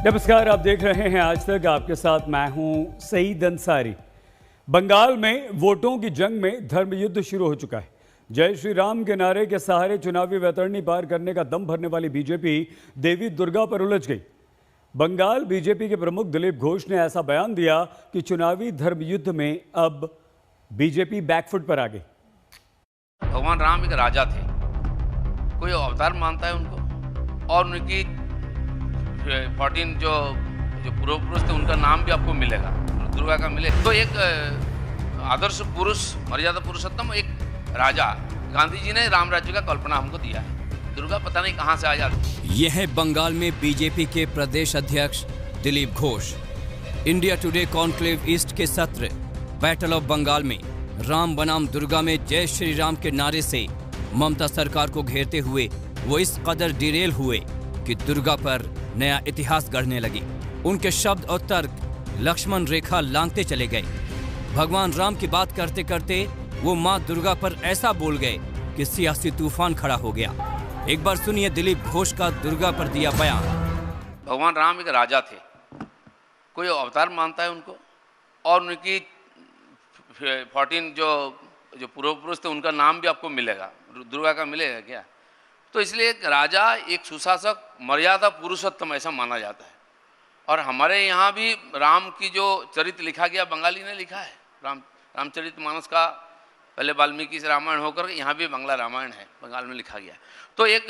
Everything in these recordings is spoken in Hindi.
नमस्कार, आप देख रहे हैं आज तक। आपके साथ मैं हूं सईद अंसारी। बंगाल में वोटों की जंग में धर्म युद्ध शुरू हो चुका है। जय श्री राम के नारे के सहारे चुनावी वैतरणी पार करने का दम भरने वाली बीजेपी देवी दुर्गा पर उलझ गई। बंगाल बीजेपी के प्रमुख दिलीप घोष ने ऐसा बयान दिया कि चुनावी धर्म युद्ध में अब बीजेपी बैकफुट पर आ गई। भगवान राम एक राजा थे, कोई अवतार मानता है उनको, और उनकी 14 जो पूर्व पुरुष थे उनका नाम भी आपको मिलेगा, दुर्गा का मिले। तो एक आदर्श पुरुष, मर्यादा पुरुषोत्तम, एक राजा, गांधी जी ने राम राज्य का कल्पना हमको दिया है। दुर्गा पता नहीं कहां से आ जाती। यह है बंगाल में बीजेपी के प्रदेश अध्यक्ष Dilip Ghosh. India today conclave east के सत्र बैटल ऑफ बंगाल में राम बनाम दुर्गा में जय श्री राम के नारे से ममता सरकार को घेरते हुए वो इस कदर डिरेल हुए कि दुर्गा पर नया इतिहास गढ़ने लगी। उनके शब्द और तर्क लक्ष्मण रेखा लांघते चले गए। भगवान राम की बात करते करते वो मां दुर्गा पर ऐसा बोल गए कि सियासी तूफान खड़ा हो गया। एक बार सुनिए दिलीप घोष का दुर्गा पर दिया बयान। भगवान राम एक राजा थे, कोई अवतार मानता है उनको, और उनकी 14 जो पूर्व पुरुष थे उनका नाम भी आपको मिलेगा, दुर्गा का मिलेगा क्या? तो इसलिए एक राजा, एक सुशासक, मर्यादा पुरुषोत्तम ऐसा माना जाता है। और हमारे यहाँ भी राम की जो चरित्र लिखा गया, बंगाली ने लिखा है। रामचरितमानस का पहले वाल्मीकि से रामायण होकर यहाँ भी बांग्ला रामायण है, बंगाल में लिखा गया। तो एक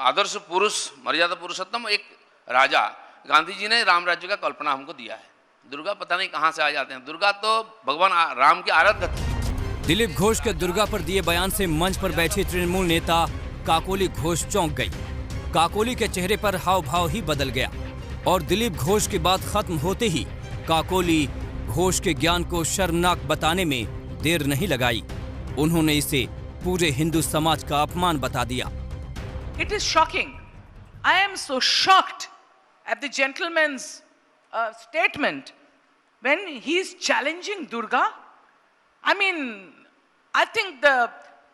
आदर्श पुरुष, मर्यादा पुरुषोत्तम, एक राजा, गांधी जी ने राम राज्य का कल्पना हमको दिया है। दुर्गा पता नहीं कहाँ से आ जाते हैं। दुर्गा तो भगवान राम की आराध्य थी। दिलीप घोष के दुर्गा पर दिए बयान से मंच पर बैठी तृणमूल नेता काकोली घोष चौंक गई। काकोली के चेहरे पर हाव भाव ही बदल गया और दिलीप घोष की बात खत्म होते ही काकोली घोष के ज्ञान को शर्मनाक बताने में देर नहीं लगाई। उन्होंने इसे पूरे हिंदू समाज का अपमान बता दिया। It is shocking. I am so shocked at the gentleman's statement when he is challenging Durga. I mean, I think the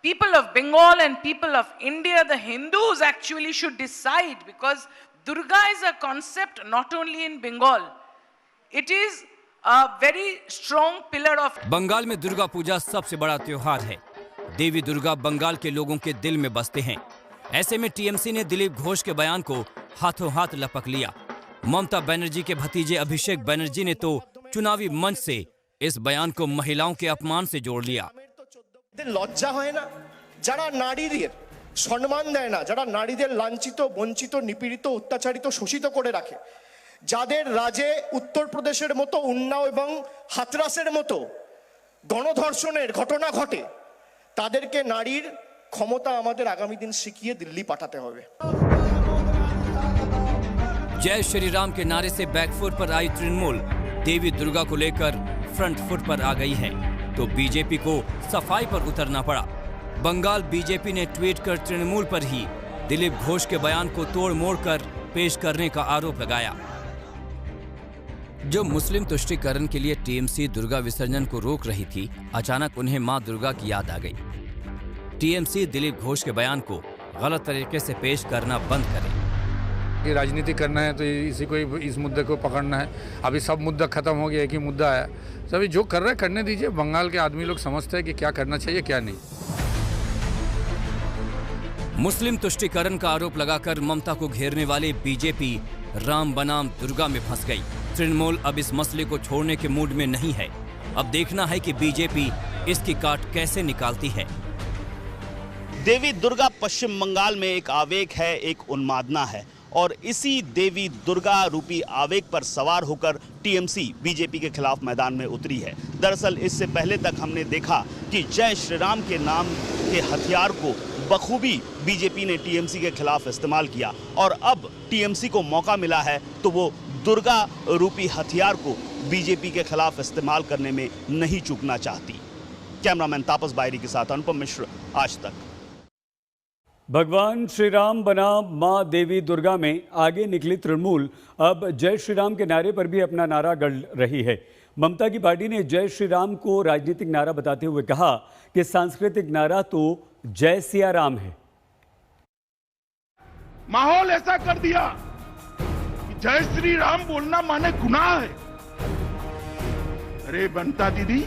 people of Bengal and people of India, the Hindus actually should decide, because Durga is a concept not only in Bengal. It is a very strong pillar of... Bengal में दुर्गा पूजा सबसे बड़ा त्योहार है। देवी दुर्गा बंगाल के लोगों के दिल में बसते हैं। ऐसे में टीएमसी ने दिलीप घोष के बयान को हाथों हाथ लपक लिया। ममता बनर्जी के भतीजे अभिषेक बनर्जी ने तो चुनावी मंच से इस बयान को महिलाओं के अपमान से जोड़ लिया। লজ্জা হয় না যারা নারীদের সম্মান দেয় না, যারা নারীদের লাঞ্ছিত, বঞ্চিত, নিপীড়িত, অত্যাচারিত, শোষিত করে রাখে, যাদের রাজে উত্তরপ্রদেশের মতো উন্নাও এবং হাতরাসের মতো গণধর্ষণের ঘটনা ঘটে, তাদেরকে নারীর ক্ষমতা আমাদের আগামী দিন শিখিয়ে দিল্লি পাঠাতে হবে। जय श्री राम के नारे से बैकफुट पर आई तृणमूल देवी दुर्गा को लेकर फ्रंट फुट पर आ गई है, तो बीजेपी को सफाई पर उतरना पड़ा। बंगाल बीजेपी ने ट्वीट कर तृणमूल पर ही दिलीप घोष के बयान को तोड़ मोड़ कर पेश करने का आरोप लगाया। जो मुस्लिम तुष्टीकरण के लिए टीएमसी दुर्गा विसर्जन को रोक रही थी, अचानक उन्हें मां दुर्गा की याद आ गई। टीएमसी दिलीप घोष के बयान को गलत तरीके से पेश करना बंद करे। ये राजनीति करना है तो इसी को, इस मुद्दे को पकड़ना है। अभी सब मुद्दा खत्म हो गया, एक ही मुद्दा है। सभी जो कर रहे हैं करने दीजिए। बंगाल के आदमी लोग समझते हैं कि क्या करना चाहिए क्या नहीं। मुस्लिम तुष्टीकरण का आरोप लगाकर ममता को घेरने वाले बीजेपी राम बनाम दुर्गा में फंस गई। तृणमूल अब इस मसले को छोड़ने के मूड में नहीं है। अब देखना है कि बीजेपी इसकी काट कैसे निकालती है। देवी दुर्गा पश्चिम बंगाल में एक आवेग है, एक उन्मादना है, और इसी देवी दुर्गा रूपी आवेग पर सवार होकर टीएमसी बीजेपी के खिलाफ मैदान में उतरी है। दरअसल इससे पहले तक हमने देखा कि जय श्री राम के नाम के हथियार को बखूबी बीजेपी ने टीएमसी के खिलाफ इस्तेमाल किया, और अब टीएमसी को मौका मिला है तो वो दुर्गा रूपी हथियार को बीजेपी के खिलाफ इस्तेमाल करने में नहीं चूकना चाहती। कैमरामैन तापस बायरी के साथ अनुपम मिश्र, आज तक। भगवान श्री राम बनाम मां देवी दुर्गा में आगे निकली तृणमूल अब जय श्री राम के नारे पर भी अपना नारा गढ़ रही है। ममता की पार्टी ने जय श्री राम को राजनीतिक नारा बताते हुए कहा कि सांस्कृतिक नारा तो जय सिया राम है। माहौल ऐसा कर दिया कि जय श्री राम बोलना माने गुनाह है। अरे बंता दीदी,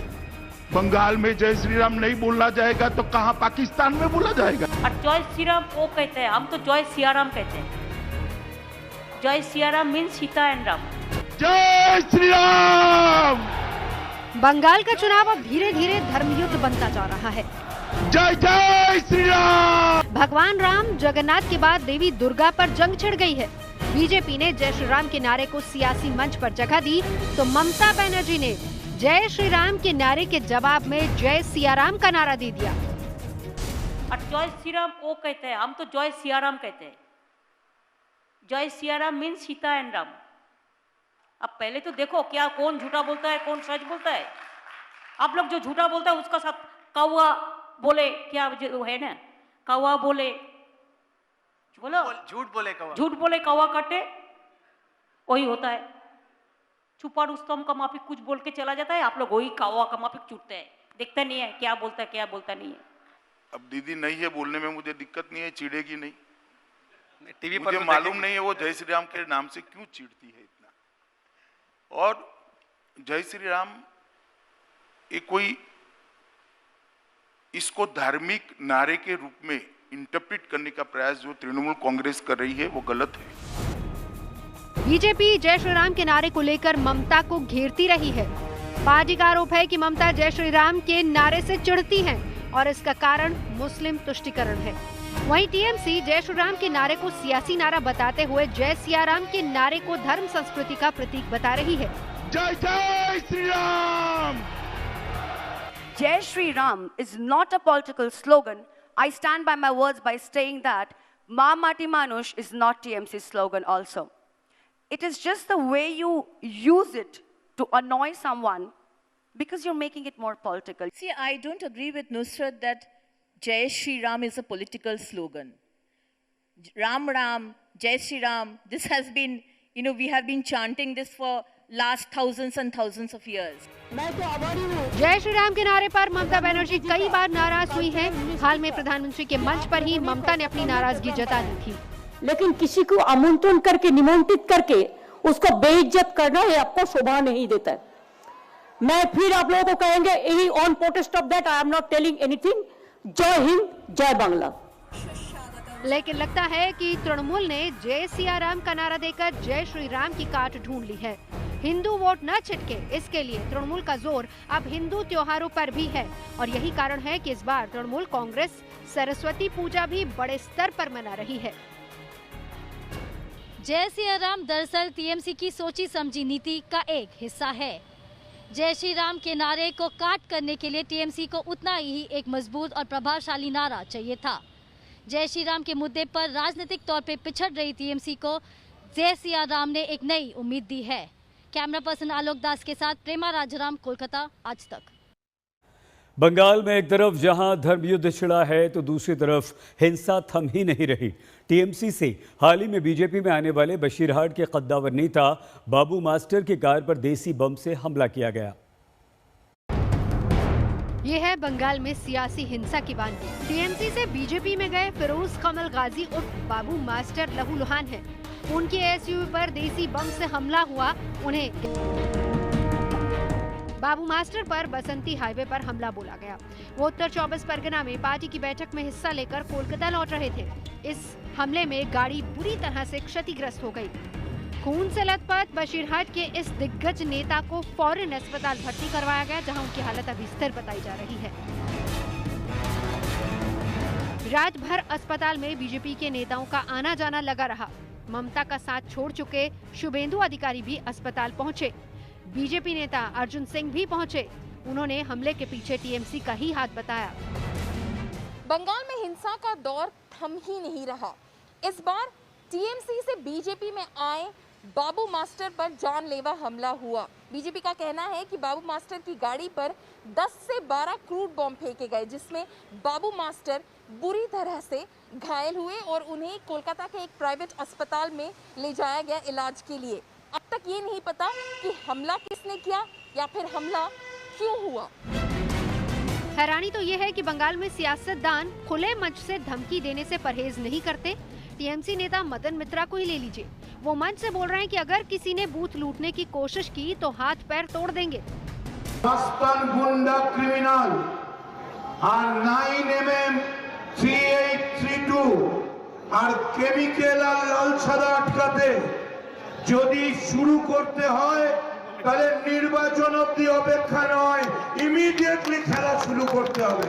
बंगाल में जय श्री राम नहीं बोलना जाएगा तो कहां पाकिस्तान में बोला जाएगा? और जय श्री राम वो कहते हैं, हम तो जय सिया राम कहते हैं। जय सिया राम मीन्स सीता एंड राम। जय श्री राम। बंगाल का चुनाव अब धीरे धीरे धर्मयुद्ध बनता जा रहा है। जय जय श्री राम। भगवान राम जगन्नाथ के बाद देवी दुर्गा पर जंग छिड़ गई है। बीजेपी ने जय श्री राम के नारे को सियासी मंच पर जगह दी तो ममता बनर्जी ने जय श्री राम के नारे के जवाब में जय सिया राम का नारा दे दिया। और जय श्री राम वो कहते हैं, हम तो जय सिया राम कहते हैं। जय सिया राम मीन्स सीता एंड राम। अब पहले तो देखो क्या कौन झूठा बोलता है, कौन सच बोलता है। आप लोग जो झूठा बोलता है उसका साथ कौवा बोले, क्या वो है ना, कौवा बोले, बोलो झूठ बोले कौवा काटे, वही होता है। छुपा रुस्तम का माफिक कुछ बोल के चला जाता है, आप लोग वही कौवा का माफिक छूटते हैं, देखते नहीं है क्या बोलता है क्या बोलता नहीं है। अब दीदी नहीं है बोलने में, मुझे दिक्कत नहीं है, चिढ़ेगी नहीं। टीवी पर मुझे तो मालूम नहीं है वो जय श्री राम के नाम से क्यों चिढ़ती है इतना। और जय श्री राम ये कोई इसको धार्मिक नारे के रूप में इंटरप्रेट करने का प्रयास जो तृणमूल कांग्रेस कर रही है वो गलत है। बीजेपी जय श्री राम के नारे को लेकर ममता को घेरती रही है। पार्टी का आरोप है कि ममता जय श्री राम के नारे से चिढ़ती हैं और इसका कारण मुस्लिम तुष्टीकरण है। वहीं टीएमसी जय श्री राम के नारे को सियासी नारा बताते हुए जय सिया राम के नारे को धर्म संस्कृति का प्रतीक बता रही है। जय जय Shri Ram. Jai Shri Ram is not a political slogan. I stand by my words by saying that Ma Mati Manush is not TMC's slogan also. It is just the way you use it to annoy someone because you're making it more political. See, I don't agree with Nusrat that Jai Shri Ram is a political slogan. Ram Ram, Jai Shri Ram, this has been, we have been chanting this for last thousands and thousands of years. जय श्री राम के नारे पर ममता बनर्जी कई बार नाराज हुई हैं। हाल में प्रधानमंत्री के मंच पर ही ममता ने अपनी नाराजगी जता दी थी। लेकिन किसी को आमंत्रण करके निमंत्रित करके उसको बेइज्जत करना ये आपको शोभा नहीं देता है। मैं फिर आप लोगों को कहेंगे यही on protest of that I am not telling anything. जय हिंद जय बांग्ला। लेकिन लगता है कि तृणमूल ने जय सिया राम का नारा देकर जय श्री राम की काट ढूंढ ली है। हिंदू वोट न छिटके, इसके लिए तृणमूल का जोर अब हिंदू त्योहारों पर भी है और यही कारण है कि इस बार तृणमूल कांग्रेस सरस्वती पूजा भी बड़े स्तर पर मना रही है। जय सिया राम दरअसल टीएमसी की सोची समझी नीति का एक हिस्सा है। जय श्री राम के नारे को काट करने के लिए टीएमसी को उतना ही एक मजबूत और प्रभावशाली नारा चाहिए था। जय श्री राम के मुद्दे पर राजनीतिक तौर पर पिछड़ रही टीएमसी को जय सिया राम ने एक नई उम्मीद दी है। कैमरा पर्सन आलोक दास के साथ प्रेमा राजाराम, कोलकाता, आज तक। बंगाल में एक तरफ जहां धर्मयुद्ध छिड़ा है तो दूसरी तरफ हिंसा थम ही नहीं रही। टीएमसी से हाल ही में बीजेपी में आने वाले बशीरहाट के कद्दावर नेता बाबू मास्टर की कार पर देसी बम से हमला किया गया। ये है बंगाल में सियासी हिंसा की बानगी। टीएमसी से बीजेपी में गए फिरोज कमल गाजी उर्फ बाबू मास्टर लहूलुहान हैं। उनकी एसयूवी पर देसी बम से हमला हुआ। उन्हें बाबू मास्टर पर बसंती हाईवे पर हमला बोला गया। वो उत्तर 24 परगना में पार्टी की बैठक में हिस्सा लेकर कोलकाता लौट रहे थे। इस हमले में गाड़ी बुरी तरह से क्षतिग्रस्त हो गई। खून से लथपथ बशीरहाट के इस दिग्गज नेता को फौरन अस्पताल भर्ती करवाया गया, जहां उनकी हालत अभी स्थिर बताई जा रही है। रात भर अस्पताल में बीजेपी के नेताओं का आना जाना लगा रहा। ममता का साथ छोड़ चुके शुभेंदु अधिकारी भी अस्पताल पहुंचे। बीजेपी नेता अर्जुन सिंह भी पहुंचे। उन्होंने हमले के पीछे टीएमसी का ही हाथ बताया। बंगाल में हिंसा का दौर थम ही नहीं रहा। इस बार टीएमसी से बीजेपी में आए बाबू मास्टर पर जानलेवा हमला हुआ। बीजेपी का कहना है कि बाबू मास्टर की गाड़ी पर 10 से 12 क्रूड बम फेंके गए, जिसमें बाबू मास्टर बुरी तरह से घायल हुए और उन्हें कोलकाता के एक प्राइवेट अस्पताल में ले जाया गया इलाज के लिए। अब तक ये नहीं पता कि हमला किसने किया या फिर हमला क्यों हुआ। हैरानी तो ये है कि बंगाल में सियासतदान खुले मंच से धमकी देने से परहेज नहीं करते। टीएमसी नेता मदन मित्रा को ही ले लीजिए, वो मंच से बोल रहे हैं कि अगर किसी ने बूथ लूटने की कोशिश की तो हाथ पैर तोड़ देंगे। मस्तान गुंडा क्रिमिनल और 9mm 3832 और केमिकल और लाल छादा আটকাতে যদি শুরু করতে হয় তাহলে নির্বাচন অবধি অপেক্ষা নয়, ইমিডিয়েটলি খেলা শুরু করতে হবে।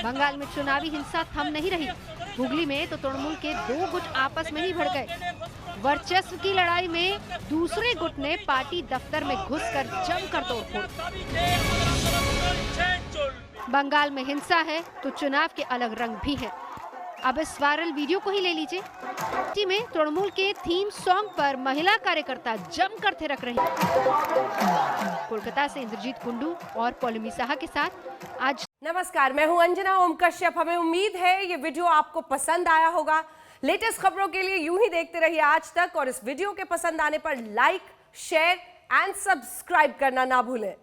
बंगाल में चुनावी हिंसा थम नहीं रही। हुगली में तो तृणमूल के 2 गुट आपस में ही भड़ गए। वर्चस्व की लड़ाई में दूसरे गुट ने पार्टी दफ्तर में घुसकर जमकर तोड़फोड़। बंगाल में हिंसा है तो चुनाव के अलग रंग भी हैं। अब इस वायरल वीडियो को ही ले लीजिए। पार्टी में तृणमूल के थीम सॉन्ग पर महिला कार्यकर्ता जमकर थिरक रही। कोलकाता से इंद्रजीत कुंडू और पौलमी साहा के साथ आज। नमस्कार, मैं हूं अंजना ओम कश्यप। हमें उम्मीद है ये वीडियो आपको पसंद आया होगा। लेटेस्ट खबरों के लिए यूं ही देखते रहिए आज तक और इस वीडियो के पसंद आने पर लाइक, शेयर एंड सब्सक्राइब करना ना भूलें।